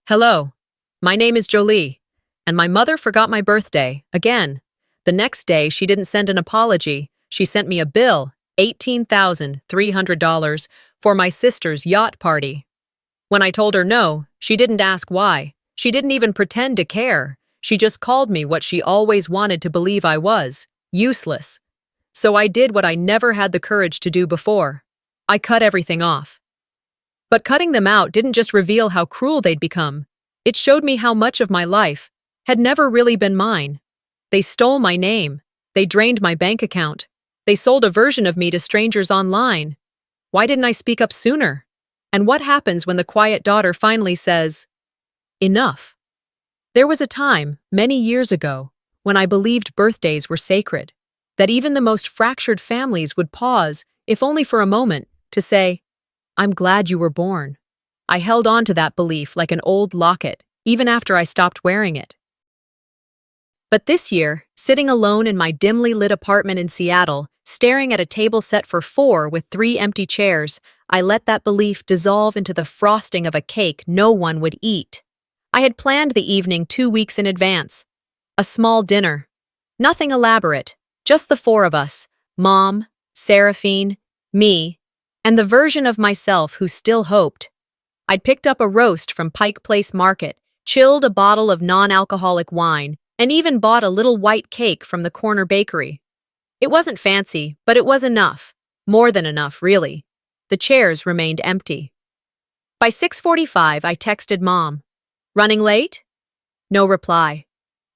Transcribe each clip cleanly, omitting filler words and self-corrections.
Hello, my name is Jolie, and my mother forgot my birthday, again. The next day, she didn't send an apology. She sent me a bill, $18,300, for my sister's yacht party. When I told her no, she didn't ask why. She didn't even pretend to care. She just called me what she always wanted to believe I was, useless. So I did what I never had the courage to do before. I cut everything off. But cutting them out didn't just reveal how cruel they'd become. It showed me how much of my life had never really been mine. They stole my name. They drained my bank account. They sold a version of me to strangers online. Why didn't I speak up sooner? And what happens when the quiet daughter finally says, "Enough"? There was a time, many years ago, when I believed birthdays were sacred, that even the most fractured families would pause, if only for a moment, to say, "I'm glad you were born." I held on to that belief like an old locket, even after I stopped wearing it. But this year, sitting alone in my dimly lit apartment in Seattle, staring at a table set for 4 with 3 empty chairs, I let that belief dissolve into the frosting of a cake no one would eat. I had planned the evening 2 weeks in advance. A small dinner. Nothing elaborate, just the 4 of us, Mom, Seraphine, me, and the version of myself who still hoped. I'd picked up a roast from Pike Place Market, chilled a bottle of non-alcoholic wine, and even bought a little white cake from the corner bakery. It wasn't fancy, but it was enough. More than enough, really. The chairs remained empty. By 6:45, I texted Mom. "Running late?" No reply.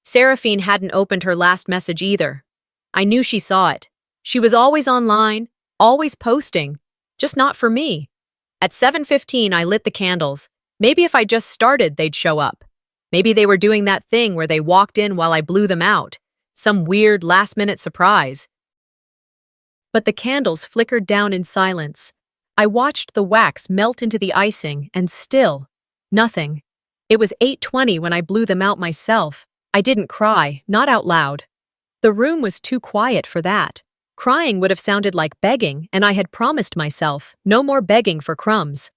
Seraphine hadn't opened her last message either. I knew she saw it. She was always online, always posting, just not for me. At 7:15, I lit the candles. Maybe if I just started, they'd show up. Maybe they were doing that thing where they walked in while I blew them out. Some weird last-minute surprise. But the candles flickered down in silence. I watched the wax melt into the icing, and still, nothing. It was 8:20 when I blew them out myself. I didn't cry, not out loud. The room was too quiet for that. Crying would have sounded like begging, and I had promised myself, no more begging for crumbs.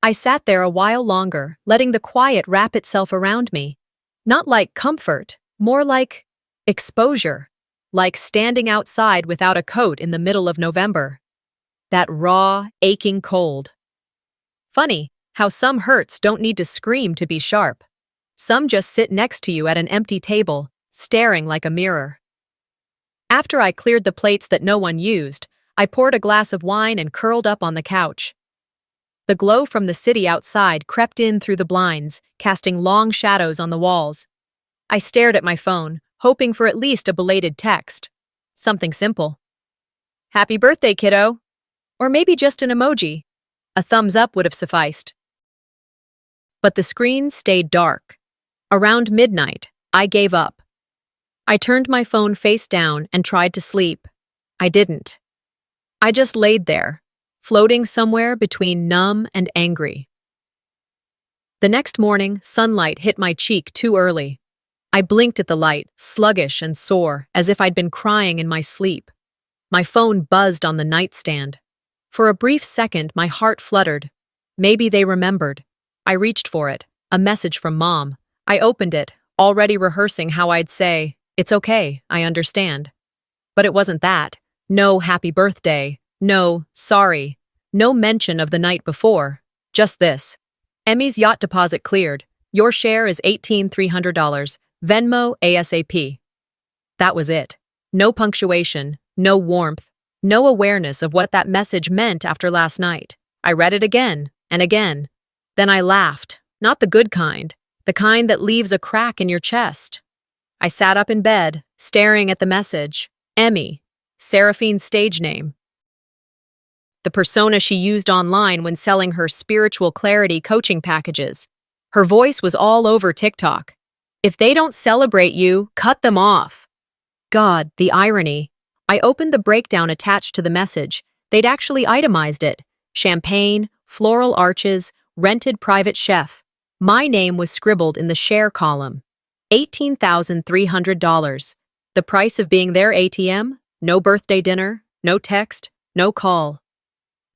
I sat there a while longer, letting the quiet wrap itself around me. Not like comfort, more like exposure. Like standing outside without a coat in the middle of November. That raw, aching cold. Funny how some hurts don't need to scream to be sharp. Some just sit next to you at an empty table, staring like a mirror. After I cleared the plates that no one used, I poured a glass of wine and curled up on the couch. The glow from the city outside crept in through the blinds, casting long shadows on the walls. I stared at my phone, hoping for at least a belated text. Something simple. "Happy birthday, kiddo." Or maybe just an emoji. A thumbs up would have sufficed. But the screen stayed dark. Around midnight, I gave up. I turned my phone face down and tried to sleep. I didn't. I just laid there, floating somewhere between numb and angry. The next morning, sunlight hit my cheek too early. I blinked at the light, sluggish and sore, as if I'd been crying in my sleep. My phone buzzed on the nightstand. For a brief second, my heart fluttered. Maybe they remembered. I reached for it, a message from Mom. I opened it, already rehearsing how I'd say, "It's okay, I understand." But it wasn't that. No happy birthday. No sorry. No mention of the night before. Just this. "Emmy's yacht deposit cleared. Your share is $18,300. Venmo ASAP." That was it. No punctuation, no warmth, no awareness of what that message meant after last night. I read it again and again. Then I laughed, not the good kind, the kind that leaves a crack in your chest. I sat up in bed, staring at the message. Emmy, Seraphine's stage name. The persona she used online when selling her spiritual clarity coaching packages. Her voice was all over TikTok. "If they don't celebrate you, cut them off." God, the irony. I opened the breakdown attached to the message. They'd actually itemized it. Champagne, floral arches, rented private chef. My name was scribbled in the share column. $18,300. The price of being their ATM? No birthday dinner, no text, no call.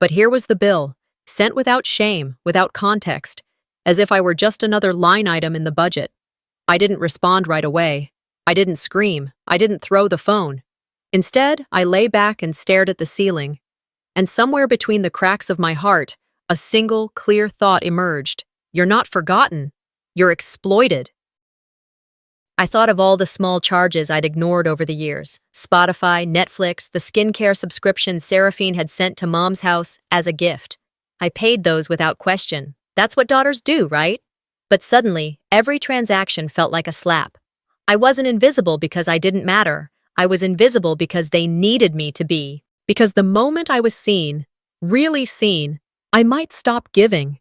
But here was the bill, sent without shame, without context. as if I were just another line item in the budget. I didn't respond right away. I didn't scream. I didn't throw the phone. Instead, I lay back and stared at the ceiling. And somewhere between the cracks of my heart, a single, clear thought emerged. You're not forgotten. You're exploited. I thought of all the small charges I'd ignored over the years. Spotify, Netflix, the skincare subscription Seraphine had sent to Mom's house as a gift. I paid those without question. That's what daughters do, right? But suddenly, every transaction felt like a slap. I wasn't invisible because I didn't matter. I was invisible because they needed me to be. Because the moment I was seen, really seen, I might stop giving.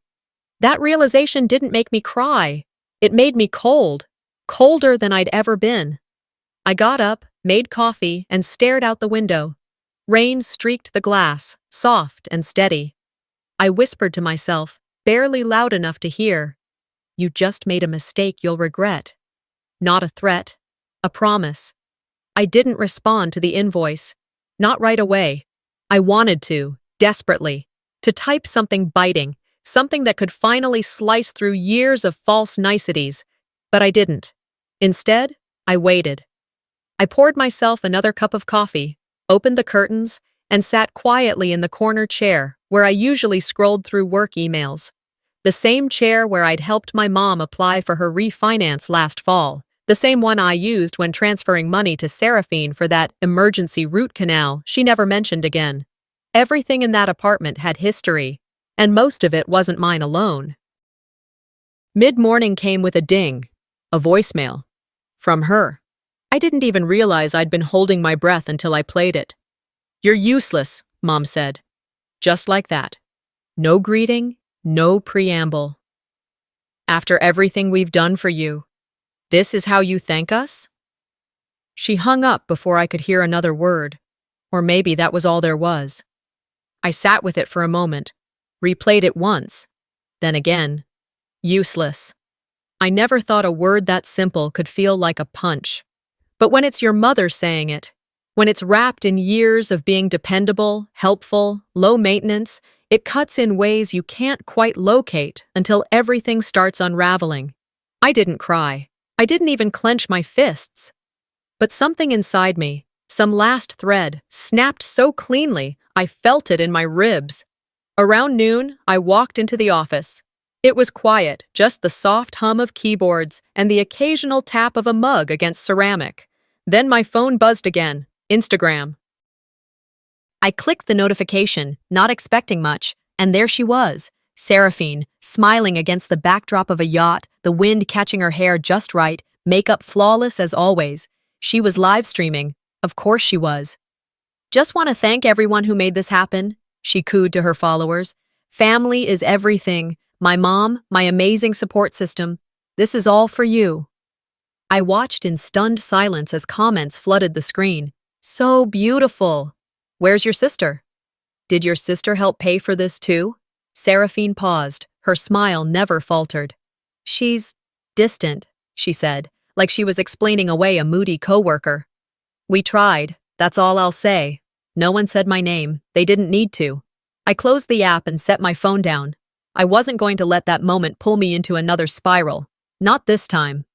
That realization didn't make me cry. It made me cold. Colder than I'd ever been. I got up, made coffee, and stared out the window. Rain streaked the glass, soft and steady. I whispered to myself, barely loud enough to hear, "You just made a mistake you'll regret." Not a threat, a promise. I didn't respond to the invoice. Not right away. I wanted to, desperately, to type something biting, something that could finally slice through years of false niceties, but I didn't. Instead, I waited. I poured myself another cup of coffee, opened the curtains, and sat quietly in the corner chair where I usually scrolled through work emails. The same chair where I'd helped my mom apply for her refinance last fall. The same one I used when transferring money to Seraphine for that emergency root canal she never mentioned again. Everything in that apartment had history, and most of it wasn't mine alone. Mid-morning came with a ding, a voicemail. From her. I didn't even realize I'd been holding my breath until I played it. "You're useless," Mom said. Just like that. No greeting, no preamble. "After everything we've done for you, this is how you thank us?" She hung up before I could hear another word. Or maybe that was all there was. I sat with it for a moment, replayed it once, then again. Useless. I never thought a word that simple could feel like a punch. But when it's your mother saying it, when it's wrapped in years of being dependable, helpful, low maintenance, it cuts in ways you can't quite locate until everything starts unraveling. I didn't cry. I didn't even clench my fists. But something inside me, some last thread, snapped so cleanly I felt it in my ribs. Around noon, I walked into the office. It was quiet, just the soft hum of keyboards and the occasional tap of a mug against ceramic. Then my phone buzzed again. Instagram. I clicked the notification, not expecting much, and there she was, Seraphine, smiling against the backdrop of a yacht, the wind catching her hair just right, makeup flawless as always. She was live streaming. Of course she was. "Just want to thank everyone who made this happen," she cooed to her followers. "Family is everything. My mom, my amazing support system. This is all for you." I watched in stunned silence as comments flooded the screen. "So beautiful. Where's your sister? Did your sister help pay for this too?" Seraphine paused. Her smile never faltered. "She's distant," she said, like she was explaining away a moody coworker. "We tried. That's all I'll say. No one said my name. They didn't need to." I closed the app and set my phone down. I wasn't going to let that moment pull me into another spiral. Not this time.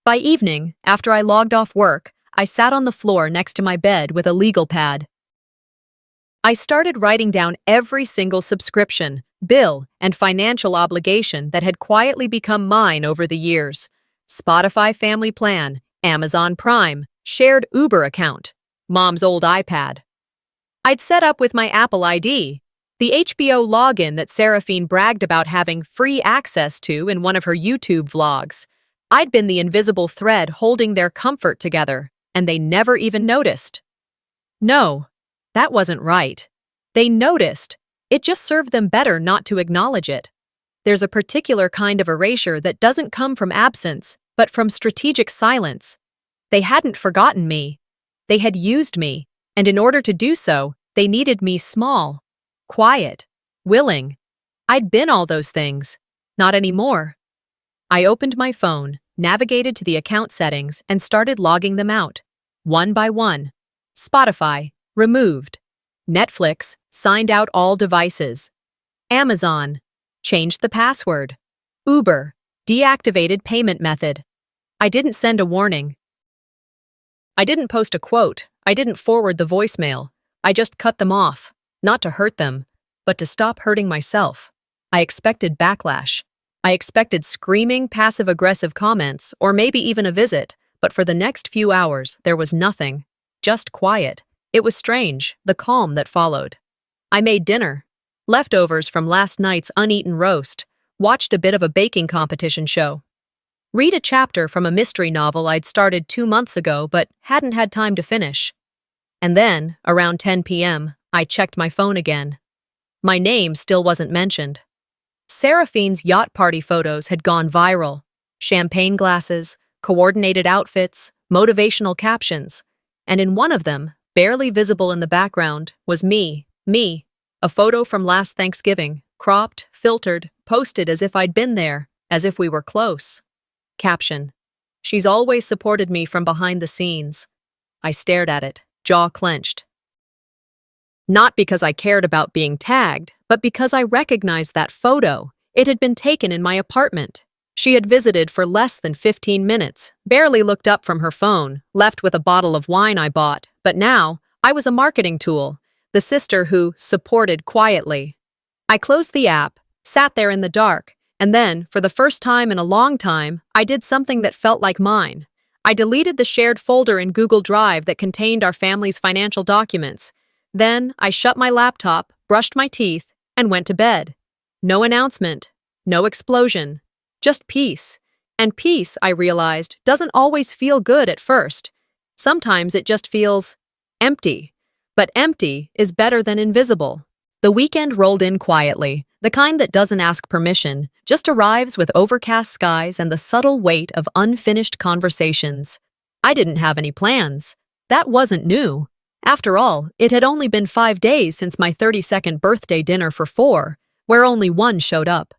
By evening, after I logged off work, I sat on the floor next to my bed with a legal pad. I started writing down every single subscription, bill, and financial obligation that had quietly become mine over the years. Spotify Family Plan, Amazon Prime, shared Uber account, Mom's old iPad. I'd set up with my Apple ID, the HBO login that Seraphine bragged about having free access to in one of her YouTube vlogs. I'd been the invisible thread holding their comfort together, and they never even noticed. No, that wasn't right. They noticed. It just served them better not to acknowledge it. There's a particular kind of erasure that doesn't come from absence, but from strategic silence. They hadn't forgotten me. They had used me, and in order to do so, they needed me small, quiet, willing. I'd been all those things. Not anymore. I opened my phone, navigated to the account settings, and started logging them out. One by one. Spotify, removed. Netflix, signed out all devices. Amazon, changed the password. Uber, deactivated payment method. I didn't send a warning. I didn't post a quote. I didn't forward the voicemail. I just cut them off, not to hurt them, but to stop hurting myself. I expected backlash. I expected screaming, passive-aggressive comments, or maybe even a visit, but for the next few hours, there was nothing. Just quiet. It was strange, the calm that followed. I made dinner. Leftovers from last night's uneaten roast. Watched a bit of a baking competition show. Read a chapter from a mystery novel I'd started 2 months ago but hadn't had time to finish. And then, around 10 p.m., I checked my phone again. My name still wasn't mentioned. Seraphine's yacht party photos had gone viral. Champagne glasses, coordinated outfits, motivational captions. And in one of them, barely visible in the background, was me. A photo from last Thanksgiving, cropped, filtered, posted as if I'd been there, as if we were close. Caption: She's always supported me from behind the scenes. I stared at it, jaw clenched. Not because I cared about being tagged, but because I recognized that photo. It had been taken in my apartment. She had visited for less than 15 minutes, barely looked up from her phone, left with a bottle of wine I bought, but now I was a marketing tool, the sister who supported quietly. I closed the app, sat there in the dark, and then, for the first time in a long time, I did something that felt like mine. I deleted the shared folder in Google Drive that contained our family's financial documents. Then, I shut my laptop, brushed my teeth, and went to bed. No announcement, no explosion, just peace. And peace, I realized, doesn't always feel good at first. Sometimes it just feels empty. But empty is better than invisible. The weekend rolled in quietly, the kind that doesn't ask permission, just arrives with overcast skies and the subtle weight of unfinished conversations. I didn't have any plans. That wasn't new. After all, it had only been 5 days since my 32nd birthday dinner for 4, where only one showed up.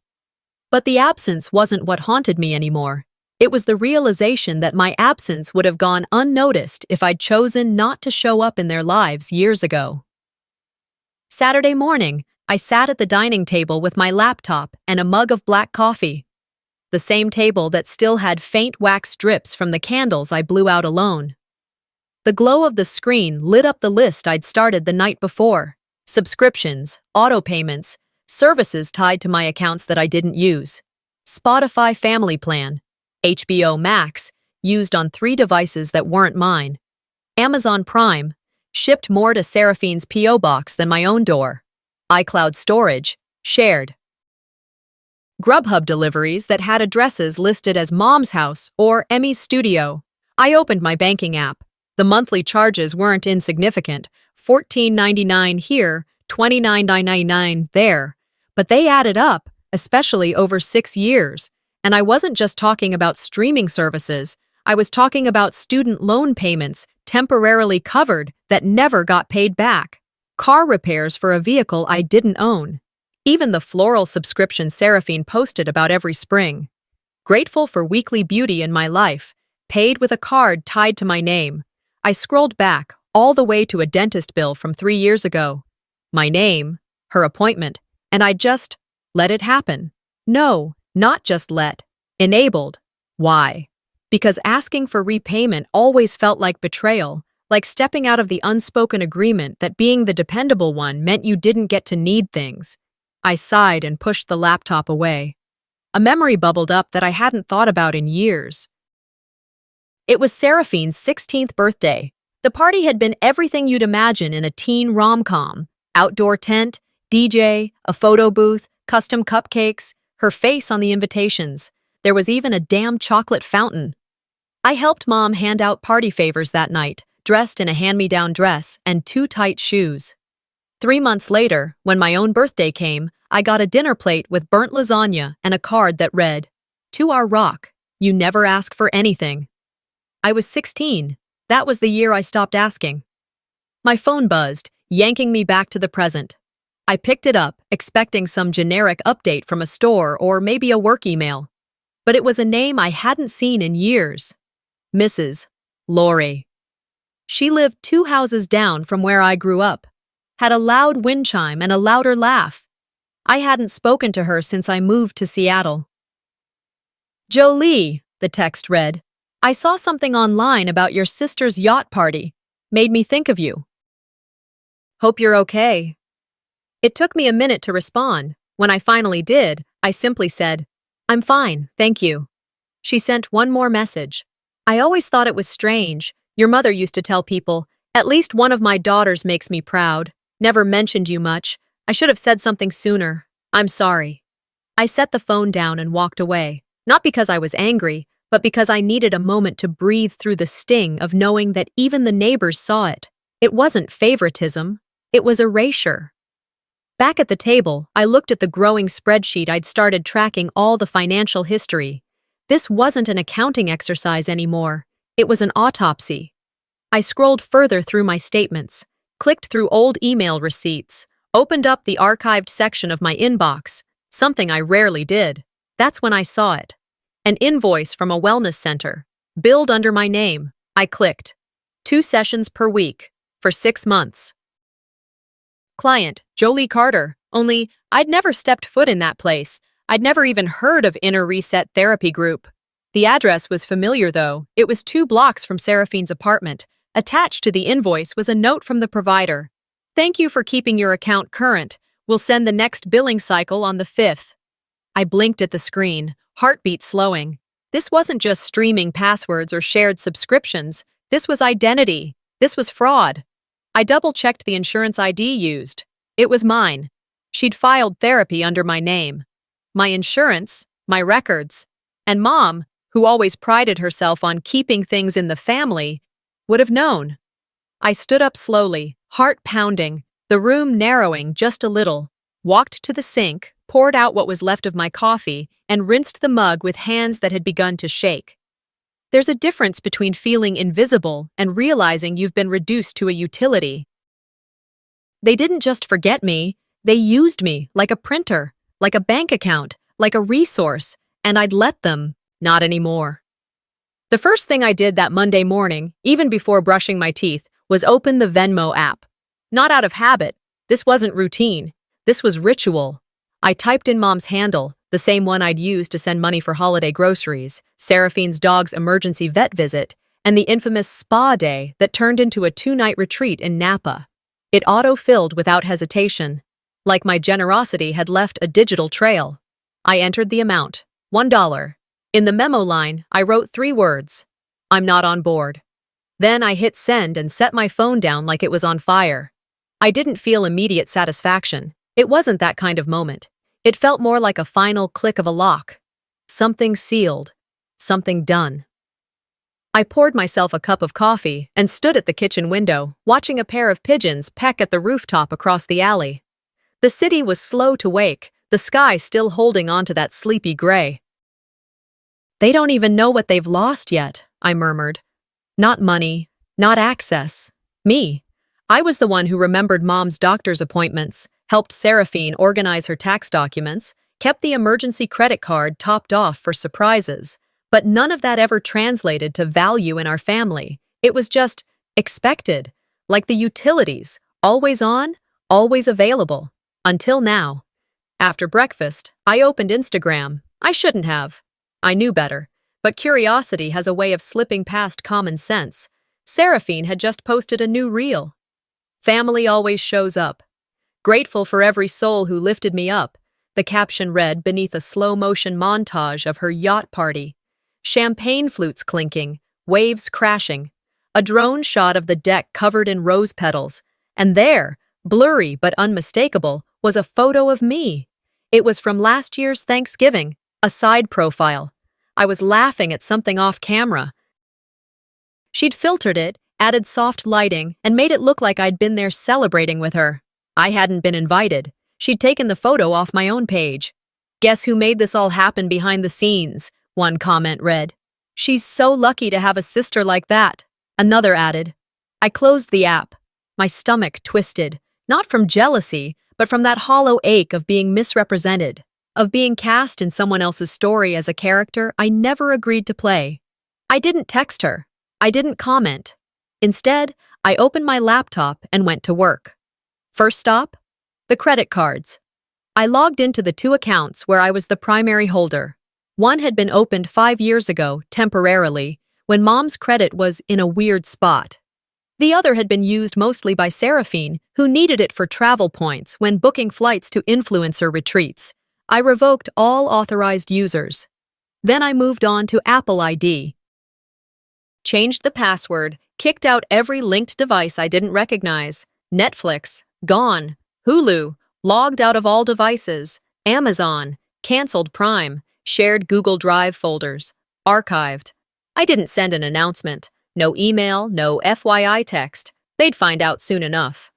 But the absence wasn't what haunted me anymore. It was the realization that my absence would have gone unnoticed if I'd chosen not to show up in their lives years ago. Saturday morning, I sat at the dining table with my laptop and a mug of black coffee. The same table that still had faint wax drips from the candles I blew out alone. The glow of the screen lit up the list I'd started the night before. Subscriptions, auto payments, services tied to my accounts that I didn't use. Spotify Family Plan, HBO Max, used on 3 devices that weren't mine. Amazon Prime, shipped more to Seraphine's P.O. box than my own door. iCloud storage, shared. Grubhub deliveries that had addresses listed as Mom's house or Emmy's studio. I opened my banking app. The monthly charges weren't insignificant, $14.99 here, $29.99 there. But they added up, especially over 6 years. And I wasn't just talking about streaming services. I was talking about student loan payments temporarily covered that never got paid back. Car repairs for a vehicle I didn't own. Even the floral subscription Seraphine posted about every spring. Grateful for weekly beauty in my life, paid with a card tied to my name. I scrolled back, all the way to a dentist bill from 3 years ago. My name, her appointment, and I just let it happen. No, not just let. Enabled. Why? Because asking for repayment always felt like betrayal, like stepping out of the unspoken agreement that being the dependable one meant you didn't get to need things. I sighed and pushed the laptop away. A memory bubbled up that I hadn't thought about in years. It was Seraphine's 16th birthday. The party had been everything you'd imagine in a teen rom-com. Outdoor tent, DJ, a photo booth, custom cupcakes, her face on the invitations. There was even a damn chocolate fountain. I helped Mom hand out party favors that night, dressed in a hand-me-down dress and 2 tight shoes. 3 months later, when my own birthday came, I got a dinner plate with burnt lasagna and a card that read, "To our rock, you never ask for anything." I was 16. That was the year I stopped asking. My phone buzzed, yanking me back to the present. I picked it up, expecting some generic update from a store or maybe a work email. But it was a name I hadn't seen in years. Mrs. Lori. She lived 2 houses down from where I grew up, had a loud wind chime and a louder laugh. I hadn't spoken to her since I moved to Seattle. Jolie, the text read. I saw something online about your sister's yacht party. Made me think of you. Hope you're okay. It took me a minute to respond. When I finally did, I simply said, I'm fine, thank you. She sent one more message. I always thought it was strange. Your mother used to tell people, at least one of my daughters makes me proud. Never mentioned you much. I should have said something sooner. I'm sorry. I set the phone down and walked away, not because I was angry, but because I needed a moment to breathe through the sting of knowing that even the neighbors saw it. It wasn't favoritism, it was erasure. Back at the table, I looked at the growing spreadsheet I'd started tracking all the financial history. This wasn't an accounting exercise anymore, it was an autopsy. I scrolled further through my statements, clicked through old email receipts, opened up the archived section of my inbox, something I rarely did. That's when I saw it. An invoice from a wellness center, billed under my name. I clicked. 2 sessions per week, for 6 months. Client, Jolie Carter, only I'd never stepped foot in that place. I'd never even heard of Inner Reset Therapy Group. The address was familiar though. It was 2 blocks from Seraphine's apartment. Attached to the invoice was a note from the provider. Thank you for keeping your account current. We'll send the next billing cycle on the 5th. I blinked at the screen, heartbeat slowing. This wasn't just streaming passwords or shared subscriptions. This was identity. This was fraud. I double-checked the insurance ID used. It was mine. She'd filed therapy under my name. My insurance, my records, and Mom, who always prided herself on keeping things in the family, would have known. I stood up slowly, heart pounding, the room narrowing just a little, walked to the sink, poured out what was left of my coffee, and rinsed the mug with hands that had begun to shake. There's a difference between feeling invisible and realizing you've been reduced to a utility. They didn't just forget me, they used me like a printer, like a bank account, like a resource, and I'd let them, not anymore. The first thing I did that Monday morning, even before brushing my teeth, was open the Venmo app. Not out of habit, this wasn't routine, this was ritual. I typed in Mom's handle, the same one I'd used to send money for holiday groceries, Seraphine's dog's emergency vet visit, and the infamous spa day that turned into a 2-night retreat in Napa. It auto-filled without hesitation, like my generosity had left a digital trail. I entered the amount, $1. In the memo line, I wrote 3 words, I'm not on board. Then I hit send and set my phone down like it was on fire. I didn't feel immediate satisfaction. It wasn't that kind of moment. It felt more like a final click of a lock. Something sealed. Something done. I poured myself a cup of coffee and stood at the kitchen window, watching a pair of pigeons peck at the rooftop across the alley. The city was slow to wake, the sky still holding on to that sleepy gray. They don't even know what they've lost yet, I murmured. Not money, not access. Me. I was the one who remembered Mom's doctor's appointments, helped Seraphine organize her tax documents, kept the emergency credit card topped off for surprises. But none of that ever translated to value in our family. It was just expected, like the utilities, always on, always available. Until now. After breakfast, I opened Instagram. I shouldn't have. I knew better, but curiosity has a way of slipping past common sense. Seraphine had just posted a new reel. Family always shows up. Grateful for every soul who lifted me up, the caption read beneath a slow-motion montage of her yacht party. Champagne flutes clinking, waves crashing, a drone shot of the deck covered in rose petals, and there, blurry but unmistakable, was a photo of me. It was from last year's Thanksgiving, a side profile. I was laughing at something off camera. She'd filtered it, added soft lighting, and made it look like I'd been there celebrating with her. I hadn't been invited. She'd taken the photo off my own page. Guess who made this all happen behind the scenes? One comment read. She's so lucky to have a sister like that. Another added. I closed the app. My stomach twisted, not from jealousy, but from that hollow ache of being misrepresented, of being cast in someone else's story as a character I never agreed to play. I didn't text her. I didn't comment. Instead, I opened my laptop and went to work. First stop? The credit cards. I logged into the 2 accounts where I was the primary holder. One had been opened 5 years ago, temporarily, when Mom's credit was in a weird spot. The other had been used mostly by Seraphine, who needed it for travel points when booking flights to influencer retreats. I revoked all authorized users. Then I moved on to Apple ID. Changed the password, kicked out every linked device I didn't recognize. Netflix, gone. Hulu, logged out of all devices. Amazon, canceled Prime, shared Google Drive folders, archived. I didn't send an announcement. No email, no FYI text. They'd find out soon enough.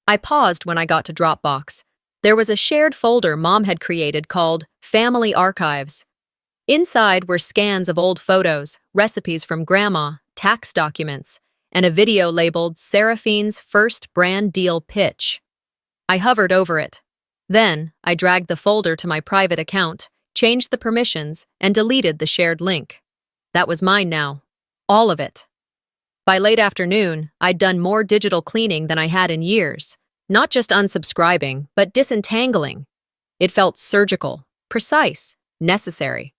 I paused when I got to Dropbox. There was a shared folder Mom had created called Family Archives. Inside were scans of old photos, recipes from Grandma, tax documents, and a video labeled Seraphine's First Brand Deal Pitch. I hovered over it. Then, I dragged the folder to my private account, changed the permissions, and deleted the shared link. That was mine now. All of it. By late afternoon, I'd done more digital cleaning than I had in years. Not just unsubscribing, but disentangling. It felt surgical, precise, necessary.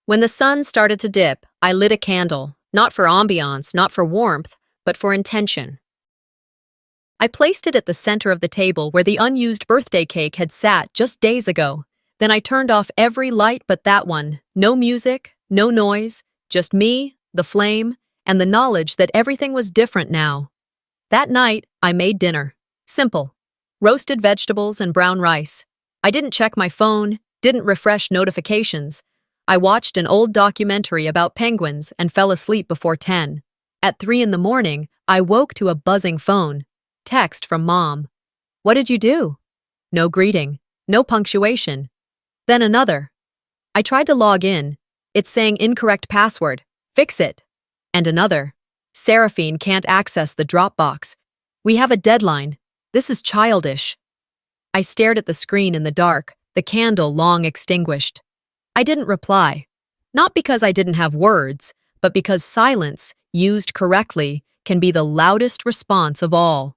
When the sun started to dip, I lit a candle, not for ambiance, not for warmth, but for intention. I placed it at the center of the table where the unused birthday cake had sat just days ago. Then I turned off every light but that one. No music, no noise, just me, the flame, and the knowledge that everything was different now. That night, I made dinner. Simple. Roasted vegetables and brown rice. I didn't check my phone, didn't refresh notifications. I watched an old documentary about penguins and fell asleep before 10. At 3 in the morning, I woke to a buzzing phone. Text from Mom. What did you do? No greeting. No punctuation. Then another. I tried to log in. It's saying incorrect password. Fix it. And another. Seraphine can't access the Dropbox. We have a deadline. This is childish. I stared at the screen in the dark, the candle long extinguished. I didn't reply. Not because I didn't have words, but because silence, used correctly, can be the loudest response of all.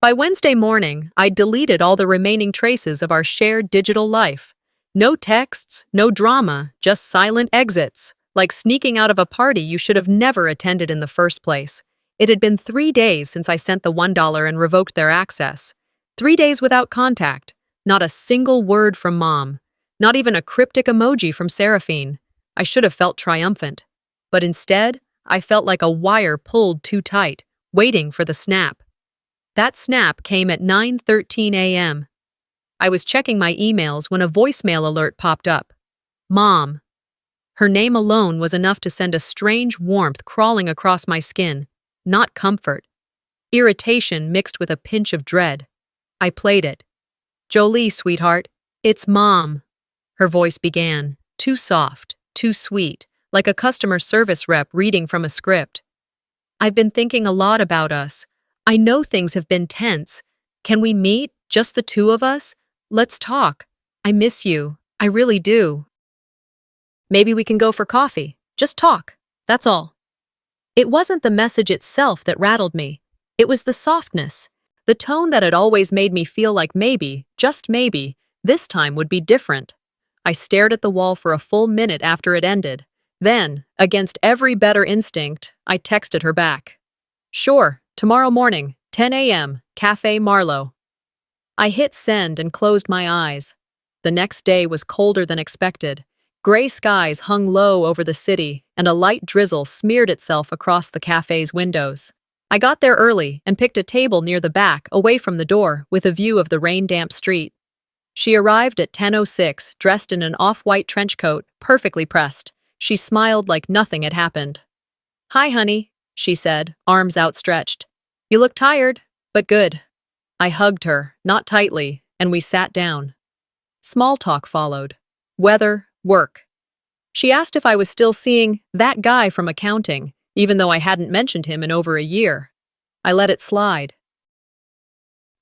By Wednesday morning, I'd deleted all the remaining traces of our shared digital life. No texts, no drama, just silent exits, like sneaking out of a party you should have never attended in the first place. It had been 3 days since I sent the $1 and revoked their access. 3 days without contact, not a single word from Mom, not even a cryptic emoji from Seraphine. I should have felt triumphant. But instead, I felt like a wire pulled too tight, waiting for the snap. That snap came at 9:13 a.m. I was checking my emails when a voicemail alert popped up. Mom. Her name alone was enough to send a strange warmth crawling across my skin. Not comfort. Irritation mixed with a pinch of dread. I played it. Jolie, sweetheart, it's Mom. Her voice began, too soft, too sweet, like a customer service rep reading from a script. I've been thinking a lot about us. I know things have been tense. Can we meet, just the two of us? Let's talk. I miss you. I really do. Maybe we can go for coffee. Just talk. That's all. It wasn't the message itself that rattled me. It was the softness, the tone that had always made me feel like maybe, just maybe, this time would be different. I stared at the wall for a full minute after it ended. Then, against every better instinct, I texted her back. Sure, tomorrow morning, 10 a.m., Cafe Marlowe. I hit send and closed my eyes. The next day was colder than expected. Gray skies hung low over the city, and a light drizzle smeared itself across the cafe's windows. I got there early and picked a table near the back, away from the door, with a view of the rain-damp street. She arrived at 10:06, dressed in an off-white trench coat, perfectly pressed. She smiled like nothing had happened. Hi, honey, she said, arms outstretched. You look tired, but good. I hugged her, not tightly, and we sat down. Small talk followed. Weather, work. She asked if I was still seeing that guy from accounting, even though I hadn't mentioned him in over a year. I let it slide.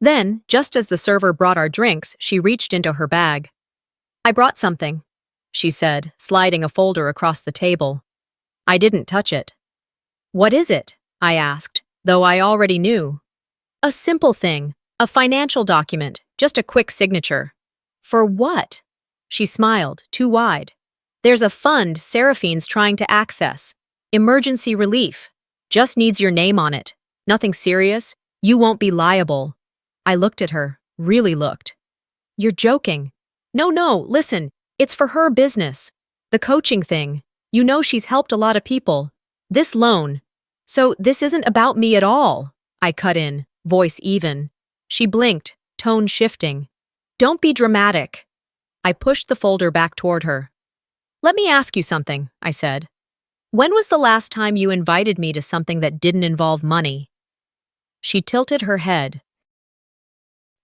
Then, just as the server brought our drinks, she reached into her bag. I brought something, she said, sliding a folder across the table. I didn't touch it. What is it? I asked, though I already knew. A simple thing, a financial document, just a quick signature. For what? She smiled, too wide. There's a fund Seraphine's trying to access. Emergency relief. Just needs your name on it. Nothing serious. You won't be liable. I looked at her, really looked. You're joking. No, listen. It's for her business. The coaching thing. You know she's helped a lot of people. This loan. So this isn't about me at all. I cut in, voice even. She blinked, tone shifting. Don't be dramatic. I pushed the folder back toward her. Let me ask you something, I said. When was the last time you invited me to something that didn't involve money? She tilted her head.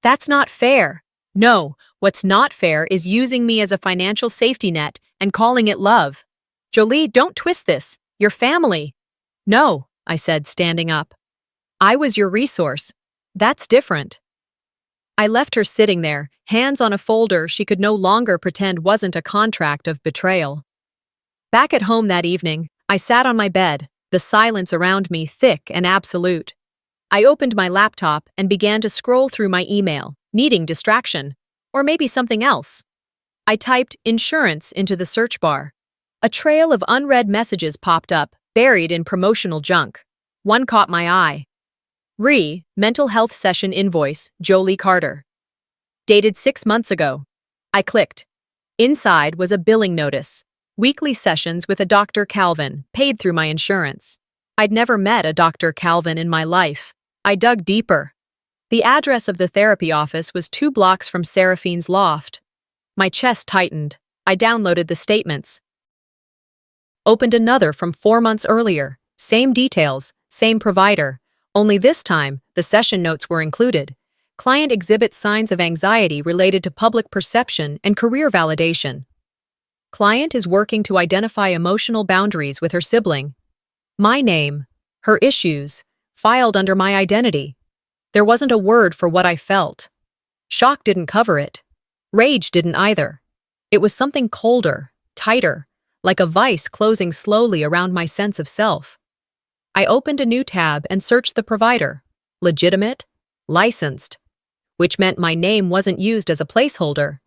That's not fair. No, what's not fair is using me as a financial safety net and calling it love. Jolie, don't twist this. Your family. No, I said, standing up. I was your resource. That's different. I left her sitting there, hands on a folder she could no longer pretend wasn't a contract of betrayal. Back at home that evening, I sat on my bed, the silence around me thick and absolute. I opened my laptop and began to scroll through my email, needing distraction, or maybe something else. I typed insurance into the search bar. A trail of unread messages popped up, buried in promotional junk. One caught my eye. Mental health session invoice, Jolie Carter. Dated 6 months ago. I clicked. Inside was a billing notice. Weekly sessions with a Dr. Calvin, paid through my insurance. I'd never met a Dr. Calvin in my life. I dug deeper. The address of the therapy office was 2 blocks from Seraphine's loft. My chest tightened. I downloaded the statements. Opened another from 4 months earlier. Same details, same provider. Only this time, the session notes were included. Client exhibits signs of anxiety related to public perception and career validation. Client is working to identify emotional boundaries with her sibling. My name, her issues, filed under my identity. There wasn't a word for what I felt. Shock didn't cover it. Rage didn't either. It was something colder, tighter, like a vice closing slowly around my sense of self. I opened a new tab and searched the provider. Legitimate, licensed, which meant my name wasn't used as a placeholder.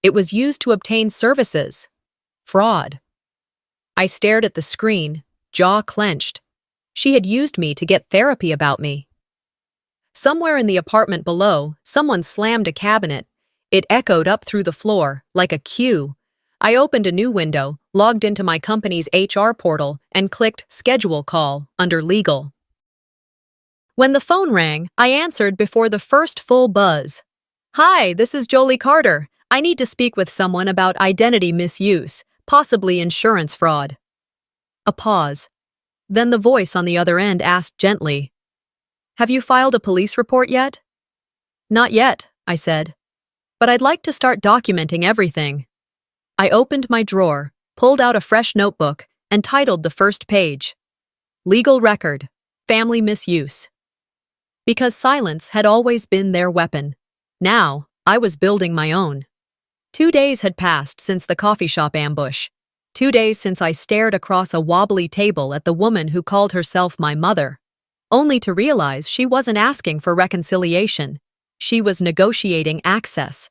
It was used to obtain services. Fraud. I stared at the screen, jaw clenched. She had used me to get therapy about me. Somewhere in the apartment below, someone slammed a cabinet. It echoed up through the floor, like a cue. I opened a new window, logged into my company's HR portal, and clicked Schedule Call under Legal. When the phone rang, I answered before the first full buzz. Hi, this is Jolie Carter. I need to speak with someone about identity misuse, possibly insurance fraud. A pause. Then the voice on the other end asked gently, Have you filed a police report yet? Not yet, I said. But I'd like to start documenting everything. I opened my drawer, pulled out a fresh notebook, and titled the first page, Legal Record, Family Misuse. Because silence had always been their weapon. Now, I was building my own. 2 days had passed since the coffee shop ambush. 2 days since I stared across a wobbly table at the woman who called herself my mother, only to realize she wasn't asking for reconciliation. She was negotiating access.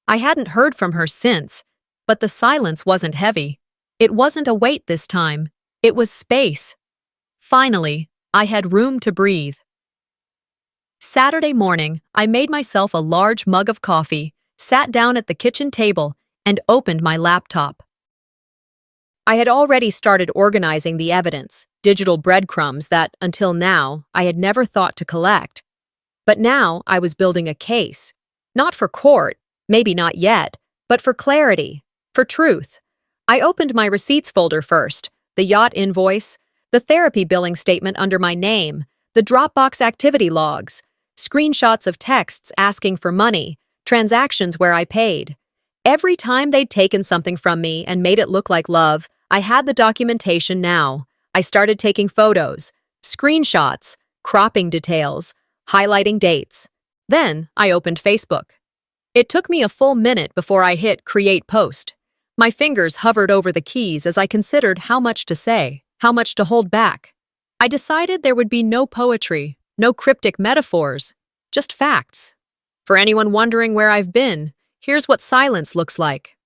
I hadn't heard from her since, but the silence wasn't heavy. It wasn't a weight this time. It was space. Finally, I had room to breathe. Saturday morning, I made myself a large mug of coffee, sat down at the kitchen table, and opened my laptop. I had already started organizing the evidence, digital breadcrumbs that, until now, I had never thought to collect. But now I was building a case. Not for court, maybe not yet, but for clarity. For truth. I opened my receipts folder first, the Yacht invoice, the therapy billing statement under my name, the Dropbox activity logs, screenshots of texts asking for money, transactions where I paid. Every time they'd taken something from me and made it look like love, I had the documentation now. I started taking photos, screenshots, cropping details, highlighting dates. Then I opened Facebook. It took me a full minute before I hit Create Post. My fingers hovered over the keys as I considered how much to say, how much to hold back. I decided there would be no poetry, no cryptic metaphors, just facts. For anyone wondering where I've been, here's what silence looks like.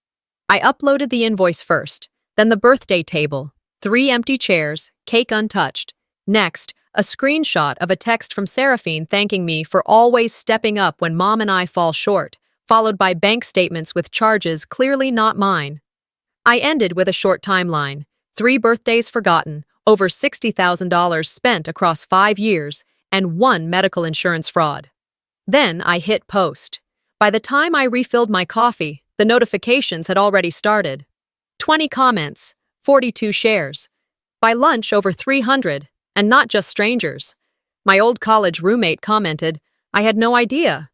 I uploaded the invoice first, then the birthday table, 3 empty chairs, cake untouched. Next, a screenshot of a text from Seraphine thanking me for always stepping up when Mom and I fall short, followed by bank statements with charges clearly not mine. I ended with a short timeline, 3 birthdays forgotten, over $60,000 spent across 5 years, and 1 medical insurance fraud. Then I hit post. By the time I refilled my coffee, the notifications had already started. 20 comments, 42 shares. By lunch, over 300, and not just strangers. My old college roommate commented, "I had no idea."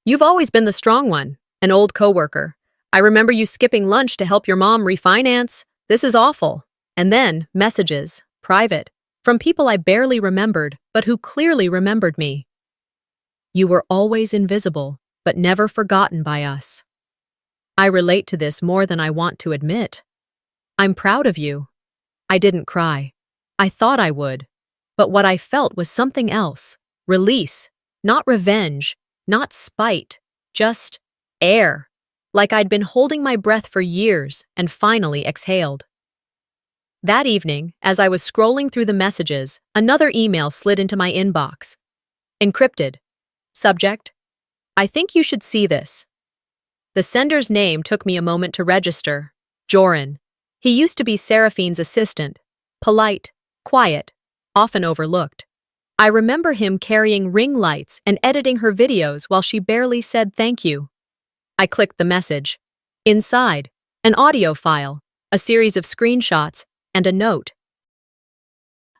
"You've always been the strong one," an old coworker. "I remember you skipping lunch to help your mom refinance. This is awful." And then, messages, private, from people I barely remembered, but who clearly remembered me. "You were always invisible, but never forgotten by us. I relate to this more than I want to admit. I'm proud of you." I didn't cry. I thought I would. But what I felt was something else. Release. Not revenge. Not spite. Just air. Like I'd been holding my breath for years and finally exhaled. That evening, as I was scrolling through the messages, another email slid into my inbox. Encrypted. Subject: "I think you should see this." The sender's name took me a moment to register. Joran. He used to be Seraphine's assistant. Polite, quiet, often overlooked. I remember him carrying ring lights and editing her videos while she barely said thank you. I clicked the message. Inside, an audio file, a series of screenshots, and a note.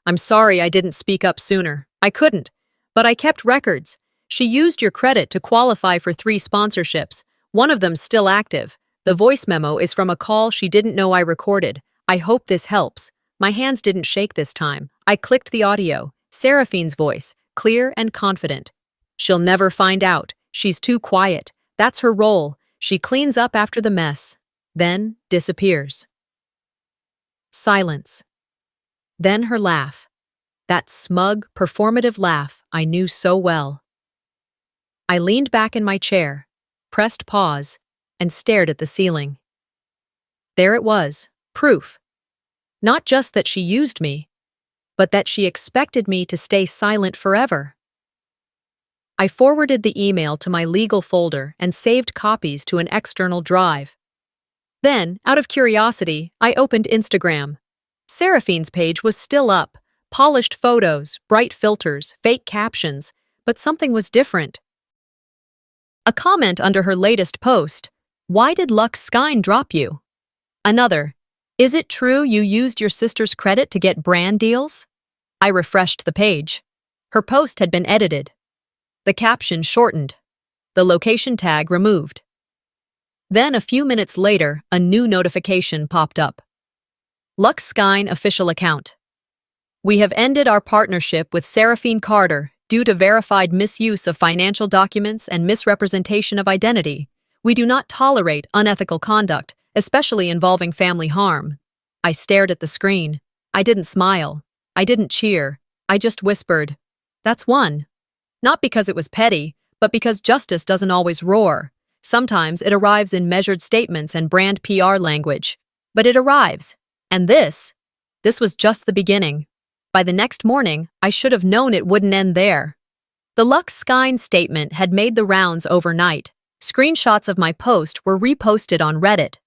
"I'm sorry I didn't speak up sooner. I couldn't. But I kept records. She used your credit to qualify for 3 sponsorships. One of them still active. The voice memo is from a call she didn't know I recorded. I hope this helps." My hands didn't shake this time. I clicked the audio. Seraphine's voice, clear and confident. "She'll never find out. She's too quiet. That's her role. She cleans up after the mess. Then disappears." Silence. Then her laugh. That smug, performative laugh I knew so well. I leaned back in my chair, pressed pause, and stared at the ceiling. There it was, proof. Not just that she used me, but that she expected me to stay silent forever. I forwarded the email to my legal folder and saved copies to an external drive. Then, out of curiosity, I opened Instagram. Seraphine's page was still up, polished photos, bright filters, fake captions, but something was different. A comment under her latest post, "Why did Lux Skyn drop you?" Another, "Is it true you used your sister's credit to get brand deals?" I refreshed the page. Her post had been edited. The caption shortened. The location tag removed. Then a few minutes later, a new notification popped up. Lux Skyn official account. "We have ended our partnership with Seraphine Carter due to verified misuse of financial documents and misrepresentation of identity. We do not tolerate unethical conduct, especially involving family harm." I stared at the screen. I didn't smile. I didn't cheer. I just whispered, "That's one." Not because it was petty, but because justice doesn't always roar. Sometimes it arrives in measured statements and brand PR language. But it arrives. And this was just the beginning. By the next morning, I should have known it wouldn't end there. The Lux Skyn statement had made the rounds overnight. Screenshots of my post were reposted on Reddit.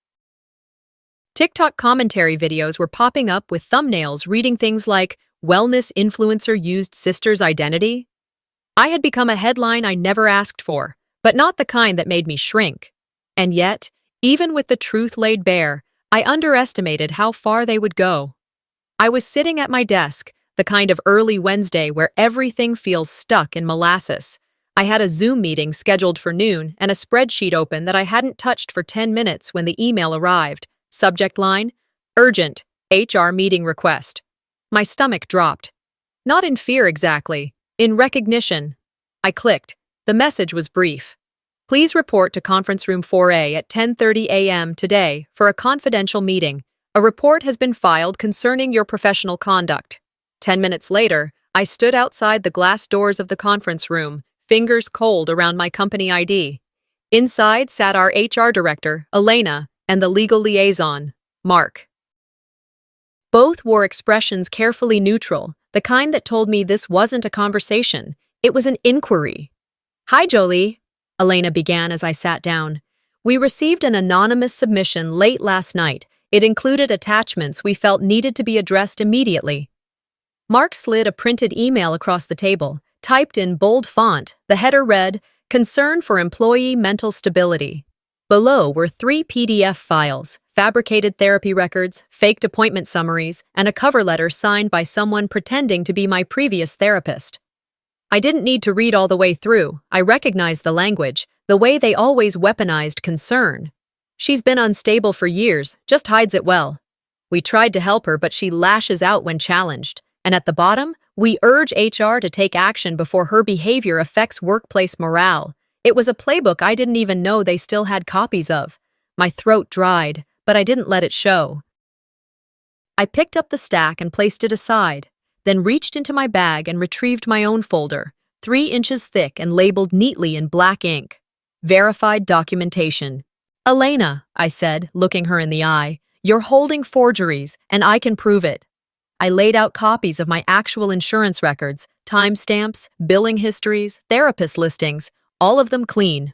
TikTok commentary videos were popping up with thumbnails reading things like, "Wellness influencer used sister's identity." I had become a headline I never asked for, but not the kind that made me shrink. And yet, even with the truth laid bare, I underestimated how far they would go. I was sitting at my desk, the kind of early Wednesday where everything feels stuck in molasses. I had a Zoom meeting scheduled for noon and a spreadsheet open that I hadn't touched for 10 minutes when the email arrived. Subject line, "Urgent, HR meeting request." My stomach dropped. Not in fear exactly, in recognition. I clicked. The message was brief. "Please report to conference room 4A at 10:30 a.m. today for a confidential meeting. A report has been filed concerning your professional conduct." 10 minutes later, I stood outside the glass doors of the conference room, fingers cold around my company ID. Inside sat our HR director, Elena, and the legal liaison, Mark. Both wore expressions carefully neutral, the kind that told me this wasn't a conversation, it was an inquiry. "Hi, Jolie," Elena began as I sat down. "We received an anonymous submission late last night. It included attachments we felt needed to be addressed immediately." Mark slid a printed email across the table, typed in bold font. The header read, "Concern for employee mental stability." Below were 3 PDF files, fabricated therapy records, faked appointment summaries, and a cover letter signed by someone pretending to be my previous therapist. I didn't need to read all the way through. I recognized the language, the way they always weaponized concern. "She's been unstable for years, just hides it well. We tried to help her, but she lashes out when challenged. And at the bottom, we urge HR to take action before her behavior affects workplace morale." It was a playbook I didn't even know they still had copies of. My throat dried, but I didn't let it show. I picked up the stack and placed it aside, then reached into my bag and retrieved my own folder, 3 inches thick and labeled neatly in black ink. "Verified documentation." "Elena," I said, looking her in the eye, "you're holding forgeries, and I can prove it." I laid out copies of my actual insurance records, timestamps, billing histories, therapist listings, all of them clean.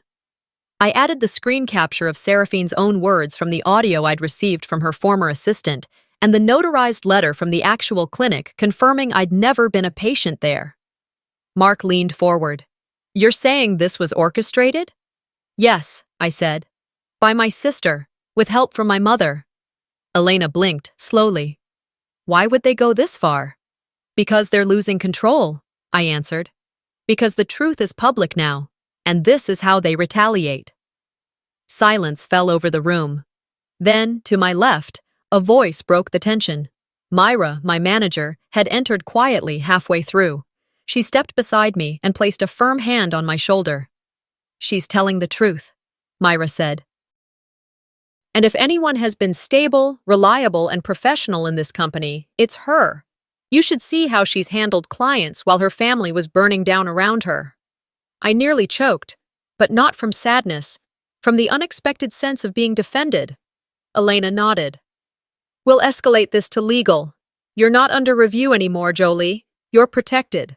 I added the screen capture of Seraphine's own words from the audio I'd received from her former assistant, and the notarized letter from the actual clinic confirming I'd never been a patient there. Mark leaned forward. "You're saying this was orchestrated?" "Yes," I said. "By my sister, with help from my mother." Elena blinked, slowly. "Why would they go this far?" "Because they're losing control," I answered. "Because the truth is public now, and this is how they retaliate." Silence fell over the room. Then, to my left, a voice broke the tension. Myra, my manager, had entered quietly halfway through. She stepped beside me and placed a firm hand on my shoulder. "She's telling the truth," Myra said. "And if anyone has been stable, reliable, and professional in this company, it's her. You should see how she's handled clients while her family was burning down around her." I nearly choked, but not from sadness, from the unexpected sense of being defended. Elena nodded. "We'll escalate this to legal. You're not under review anymore, Jolie. You're protected."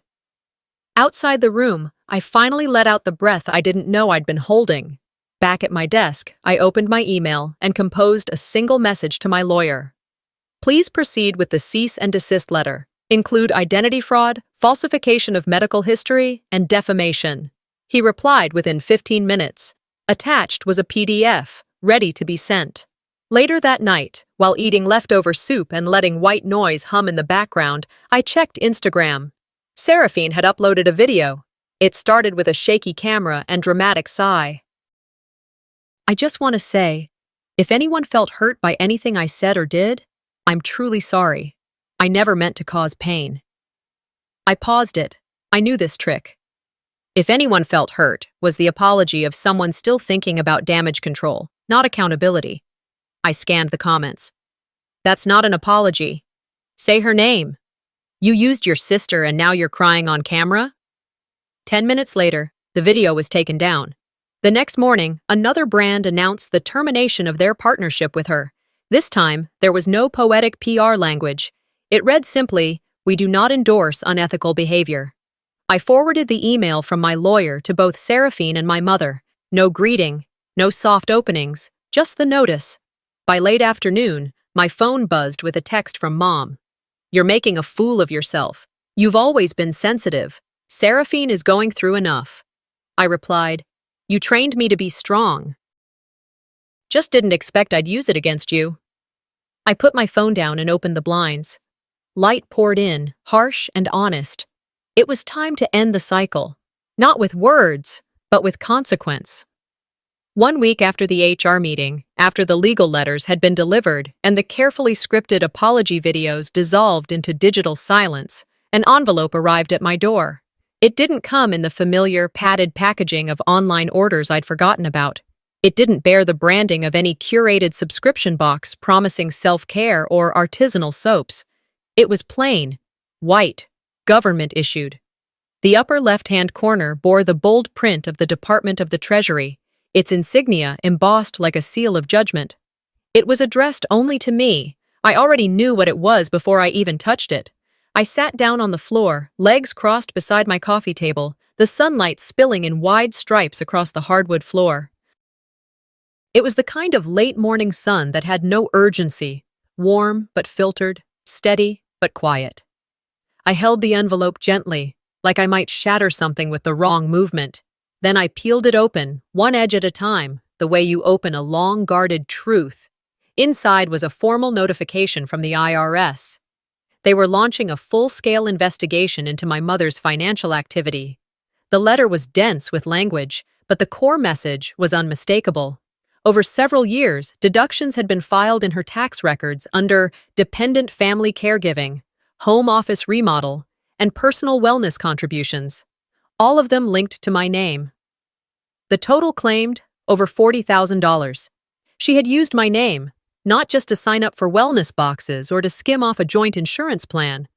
Outside the room, I finally let out the breath I didn't know I'd been holding. Back at my desk, I opened my email and composed a single message to my lawyer. "Please proceed with the cease and desist letter. Include identity fraud, falsification of medical history, and defamation." He replied within 15 minutes. Attached was a PDF, ready to be sent. Later that night, while eating leftover soup and letting white noise hum in the background, I checked Instagram. Seraphine had uploaded a video. It started with a shaky camera and dramatic sigh. "I just want to say, if anyone felt hurt by anything I said or did, I'm truly sorry. I never meant to cause pain." I paused it. I knew this trick. "If anyone felt hurt" was the apology of someone still thinking about damage control, not accountability. I scanned the comments. "That's not an apology. Say her name. You used your sister and now you're crying on camera?" 10 minutes later, the video was taken down. The next morning, another brand announced the termination of their partnership with her. This time, there was no poetic PR language. It read simply, "We do not endorse unethical behavior." I forwarded the email from my lawyer to both Seraphine and my mother. No greeting, no soft openings, just the notice. By late afternoon, my phone buzzed with a text from Mom. "You're making a fool of yourself. You've always been sensitive. Seraphine is going through enough." I replied, "You trained me to be strong. Just didn't expect I'd use it against you." I put my phone down and opened the blinds. Light poured in, harsh and honest. It was time to end the cycle. Not with words, but with consequence. 1 week after the HR meeting, after the legal letters had been delivered and the carefully scripted apology videos dissolved into digital silence, an envelope arrived at my door. It didn't come in the familiar, padded packaging of online orders I'd forgotten about. It didn't bear the branding of any curated subscription box promising self-care or artisanal soaps. It was plain, white, government-issued. The upper left-hand corner bore the bold print of the Department of the Treasury, its insignia embossed like a seal of judgment. It was addressed only to me. I already knew what it was before I even touched it. I sat down on the floor, legs crossed beside my coffee table, the sunlight spilling in wide stripes across the hardwood floor. It was the kind of late-morning sun that had no urgency, warm but filtered, steady but quiet. I held the envelope gently, like I might shatter something with the wrong movement. Then I peeled it open, one edge at a time, the way you open a long-guarded truth. Inside was a formal notification from the IRS. They were launching a full-scale investigation into my mother's financial activity. The letter was dense with language, but the core message was unmistakable. Over several years, deductions had been filed in her tax records under dependent family caregiving, home office remodel, and personal wellness contributions, all of them linked to my name. The total claimed over $40,000. She had used my name, not just to sign up for wellness boxes or to skim off a joint insurance plan,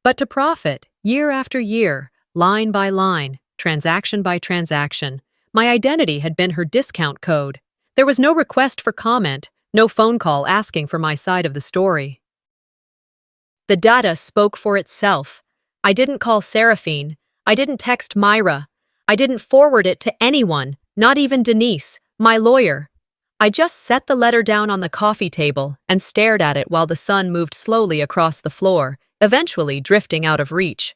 but to profit year after year, line by line, transaction by transaction. My identity had been her discount code. There was no request for comment, no phone call asking for my side of the story. The data spoke for itself. I didn't call Seraphine. I didn't text Myra. I didn't forward it to anyone, not even Denise, my lawyer. I just set the letter down on the coffee table and stared at it while the sun moved slowly across the floor, eventually drifting out of reach.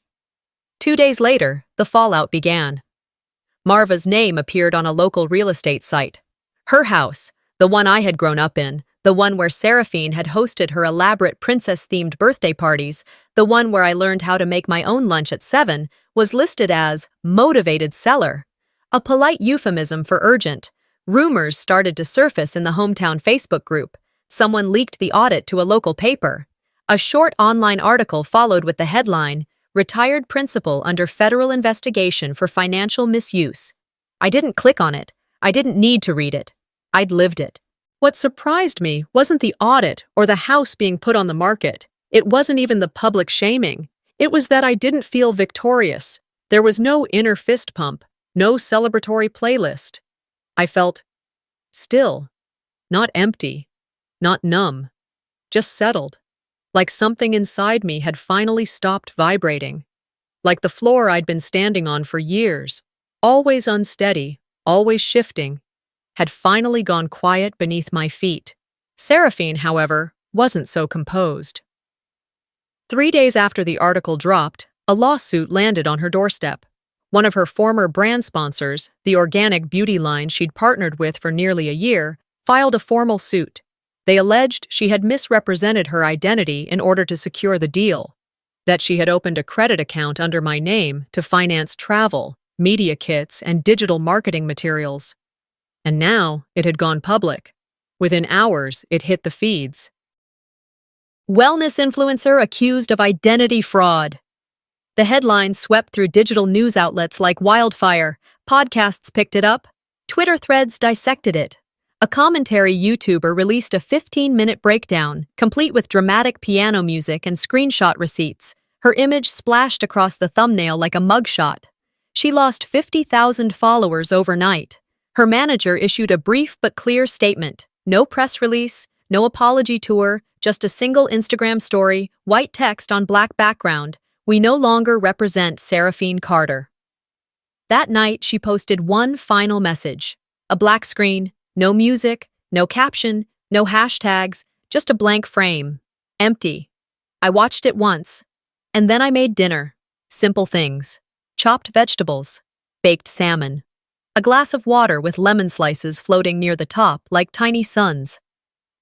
2 days later, the fallout began. Marva's name appeared on a local real estate site. Her house, the one I had grown up in, the one where Seraphine had hosted her elaborate princess-themed birthday parties, the one where I learned how to make my own lunch at 7, was listed as motivated seller, a polite euphemism for urgent. Rumors started to surface in the hometown Facebook group. Someone leaked the audit to a local paper. A short online article followed with the headline, "Retired Principal Under Federal Investigation for Financial Misuse." I didn't click on it. I didn't need to read it. I'd lived it. What surprised me wasn't the audit or the house being put on the market. It wasn't even the public shaming. It was that I didn't feel victorious. There was no inner fist pump, no celebratory playlist. I felt still, not empty, not numb, just settled, like something inside me had finally stopped vibrating, like the floor I'd been standing on for years, always unsteady, always shifting, had finally gone quiet beneath my feet. Seraphine, however, wasn't so composed. 3 days after the article dropped, a lawsuit landed on her doorstep. One of her former brand sponsors, the organic beauty line she'd partnered with for nearly a year, filed a formal suit. They alleged she had misrepresented her identity in order to secure the deal, that she had opened a credit account under my name to finance travel, media kits, and digital marketing materials. And now it had gone public. Within hours, it hit the feeds. Wellness influencer accused of identity fraud. The headline swept through digital news outlets like wildfire. Podcasts picked it up. Twitter threads dissected it. A commentary YouTuber released a 15-minute breakdown, complete with dramatic piano music and screenshot receipts. Her image splashed across the thumbnail like a mugshot. She lost 50,000 followers overnight. Her manager issued a brief but clear statement. No press release, no apology tour, just a single Instagram story, white text on black background. "We no longer represent Seraphine Carter." That night, she posted one final message. A black screen, no music, no caption, no hashtags, just a blank frame. Empty. I watched it once. And then I made dinner. Simple things. Chopped vegetables. Baked salmon. A glass of water with lemon slices floating near the top like tiny suns.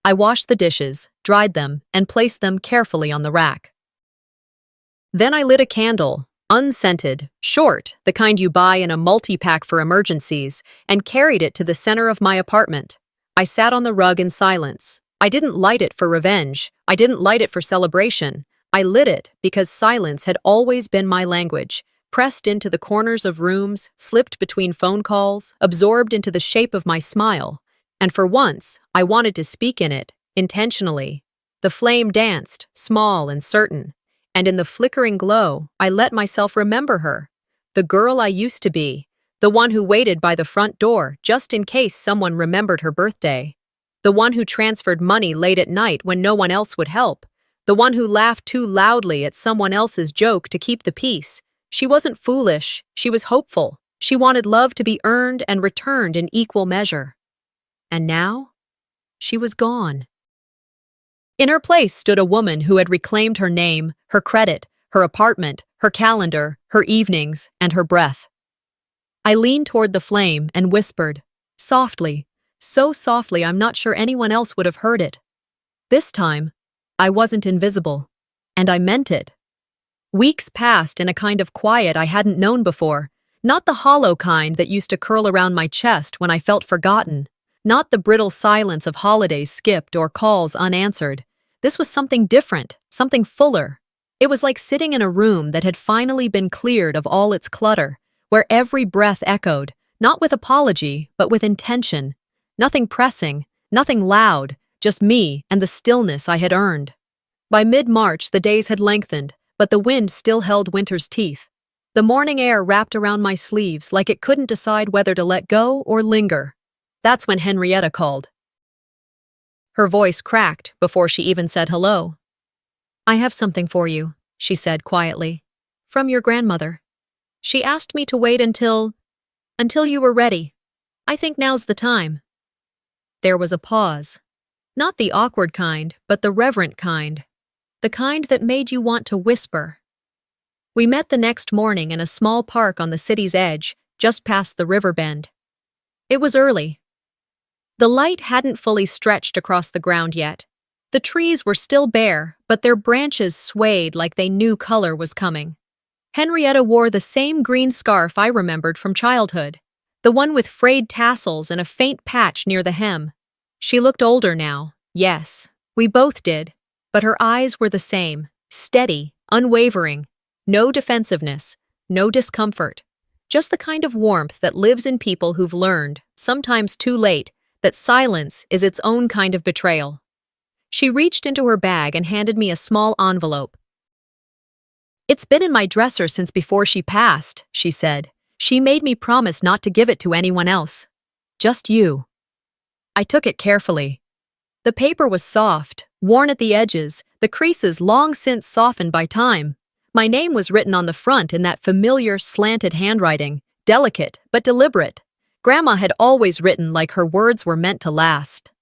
I washed the dishes, dried them, and placed them carefully on the rack. Then I lit a candle, unscented, short, the kind you buy in a multi-pack for emergencies, and carried it to the center of my apartment. I sat on the rug in silence. I didn't light it for revenge. I didn't light it for celebration. I lit it because silence had always been my language, pressed into the corners of rooms, slipped between phone calls, absorbed into the shape of my smile. And for once, I wanted to speak in it, intentionally. The flame danced, small and certain. And in the flickering glow, I let myself remember her, the girl I used to be, the one who waited by the front door just in case someone remembered her birthday. The one who transferred money late at night when no one else would help. The one who laughed too loudly at someone else's joke to keep the peace. She wasn't foolish, she was hopeful. She wanted love to be earned and returned in equal measure. And now, she was gone. In her place stood a woman who had reclaimed her name, her credit, her apartment, her calendar, her evenings, and her breath. I leaned toward the flame and whispered, softly, so softly I'm not sure anyone else would have heard it. This time, I wasn't invisible, and I meant it. Weeks passed in a kind of quiet I hadn't known before, not the hollow kind that used to curl around my chest when I felt forgotten, not the brittle silence of holidays skipped or calls unanswered. This was something different, something fuller. It was like sitting in a room that had finally been cleared of all its clutter, where every breath echoed, not with apology, but with intention. Nothing pressing, nothing loud, just me and the stillness I had earned. By mid-March, the days had lengthened, but the wind still held winter's teeth. The morning air wrapped around my sleeves like it couldn't decide whether to let go or linger. That's when Henrietta called. Her voice cracked before she even said hello. "I have something for you," she said quietly. "From your grandmother. She asked me to wait until you were ready. I think now's the time." There was a pause. Not the awkward kind, but the reverent kind. The kind that made you want to whisper. We met the next morning in a small park on the city's edge, just past the river bend. It was early. The light hadn't fully stretched across the ground yet. The trees were still bare, but their branches swayed like they knew color was coming. Henrietta wore the same green scarf I remembered from childhood, the one with frayed tassels and a faint patch near the hem. She looked older now, yes, we both did, but her eyes were the same, steady, unwavering. No defensiveness, no discomfort, just the kind of warmth that lives in people who've learned, sometimes too late, that silence is its own kind of betrayal. She reached into her bag and handed me a small envelope. "It's been in my dresser since before she passed," she said. "She made me promise not to give it to anyone else. Just you." I took it carefully. The paper was soft, worn at the edges, the creases long since softened by time. My name was written on the front in that familiar, slanted handwriting, delicate but deliberate. Grandma had always written like her words were meant to last.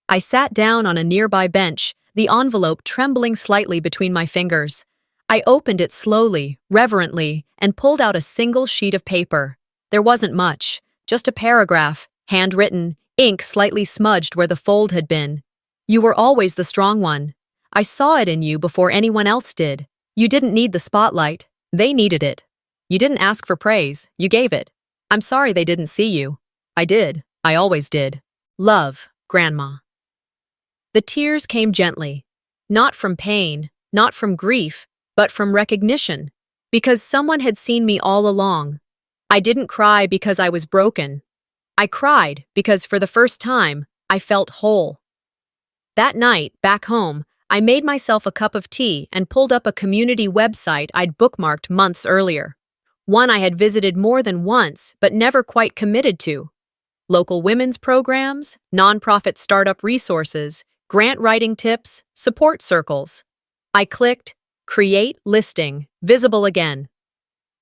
I sat down on a nearby bench, the envelope trembling slightly between my fingers. I opened it slowly, reverently, and pulled out a single sheet of paper. There wasn't much, just a paragraph, handwritten, ink slightly smudged where the fold had been. "You were always the strong one. I saw it in you before anyone else did. You didn't need the spotlight. They needed it. You didn't ask for praise. You gave it. I'm sorry they didn't see you. I did. I always did. Love, Grandma." The tears came gently. Not from pain, not from grief, but from recognition. Because someone had seen me all along. I didn't cry because I was broken. I cried because for the first time, I felt whole. That night, back home, I made myself a cup of tea and pulled up a community website I'd bookmarked months earlier. One I had visited more than once, but never quite committed to. Local women's programs, nonprofit startup resources, grant writing tips, support circles. I clicked, Create Listing, Visible Again.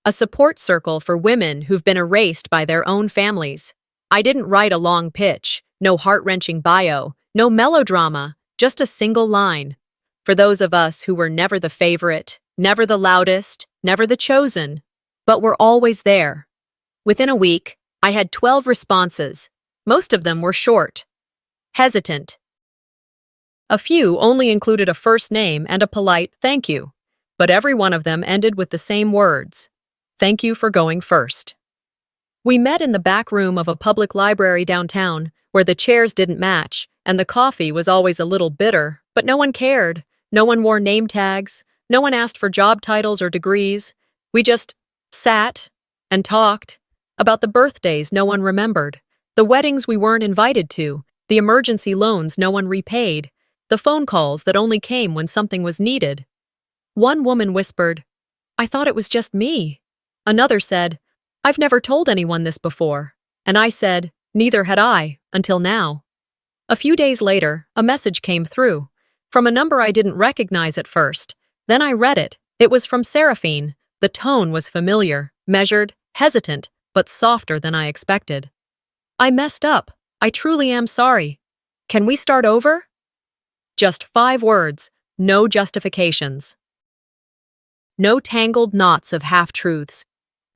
A support circle for women who've been erased by their own families. I didn't write a long pitch, no heart-wrenching bio, no melodrama, just a single line. For those of us who were never the favorite, never the loudest, never the chosen, but were always there. Within a week, I had 12 responses. Most of them were short. Hesitant. A few only included a first name and a polite thank you, but every one of them ended with the same words. Thank you for going first. We met in the back room of a public library downtown, where the chairs didn't match, and the coffee was always a little bitter, but no one cared. No one wore name tags. No one asked for job titles or degrees. We just sat and talked about the birthdays no one remembered, the weddings we weren't invited to, the emergency loans no one repaid, the phone calls that only came when something was needed. One woman whispered, "I thought it was just me." Another said, "I've never told anyone this before." And I said, "Neither had I, until now." A few days later, a message came through. From a number I didn't recognize at first. Then I read it. It was from Seraphine. The tone was familiar, measured, hesitant, but softer than I expected. I messed up. I truly am sorry. Can we start over? Just 5 words, no justifications. No tangled knots of half-truths.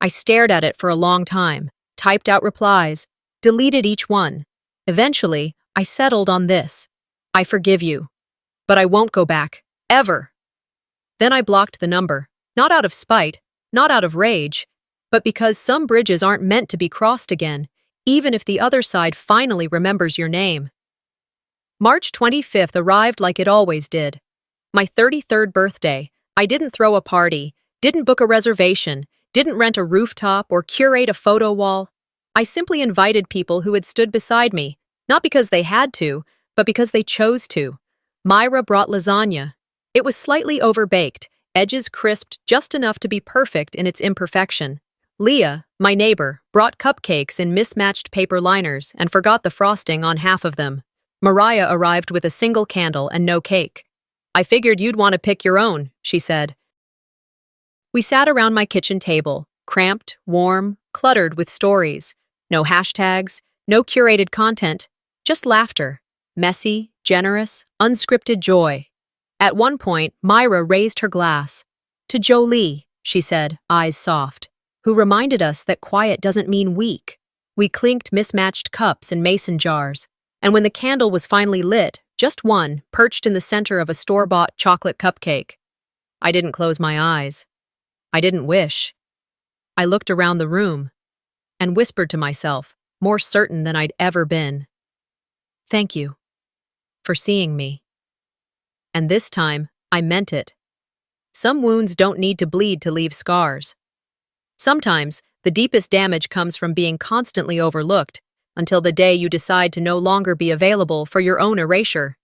I stared at it for a long time, typed out replies, deleted each one. Eventually, I settled on this. I forgive you. But I won't go back. Ever. Then I blocked the number, not out of spite, not out of rage, but because some bridges aren't meant to be crossed again, even if the other side finally remembers your name. March 25th arrived like it always did. My 33rd birthday. I didn't throw a party, didn't book a reservation, didn't rent a rooftop or curate a photo wall. I simply invited people who had stood beside me, not because they had to, but because they chose to. Myra brought lasagna. It was slightly overbaked, edges crisped just enough to be perfect in its imperfection. Leah, my neighbor, brought cupcakes in mismatched paper liners and forgot the frosting on half of them. Mariah arrived with a single candle and no cake. I figured you'd want to pick your own, she said. We sat around my kitchen table, cramped, warm, cluttered with stories. No hashtags, no curated content, just laughter. Messy, generous, unscripted joy. At one point, Myra raised her glass. To Jolie, she said, eyes soft, who reminded us that quiet doesn't mean weak. We clinked mismatched cups in mason jars, and when the candle was finally lit, just one, perched in the center of a store-bought chocolate cupcake. I didn't close my eyes. I didn't wish. I looked around the room and whispered to myself, more certain than I'd ever been. Thank you for seeing me. And this time, I meant it. Some wounds don't need to bleed to leave scars. Sometimes, the deepest damage comes from being constantly overlooked, until the day you decide to no longer be available for your own erasure.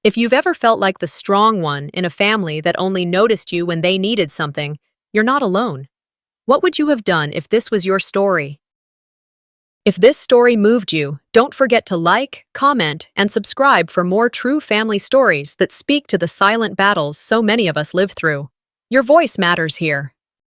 If you've ever felt like the strong one in a family that only noticed you when they needed something, you're not alone. What would you have done if this was your story? If this story moved you, don't forget to like, comment, and subscribe for more true family stories that speak to the silent battles so many of us live through. Your voice matters here.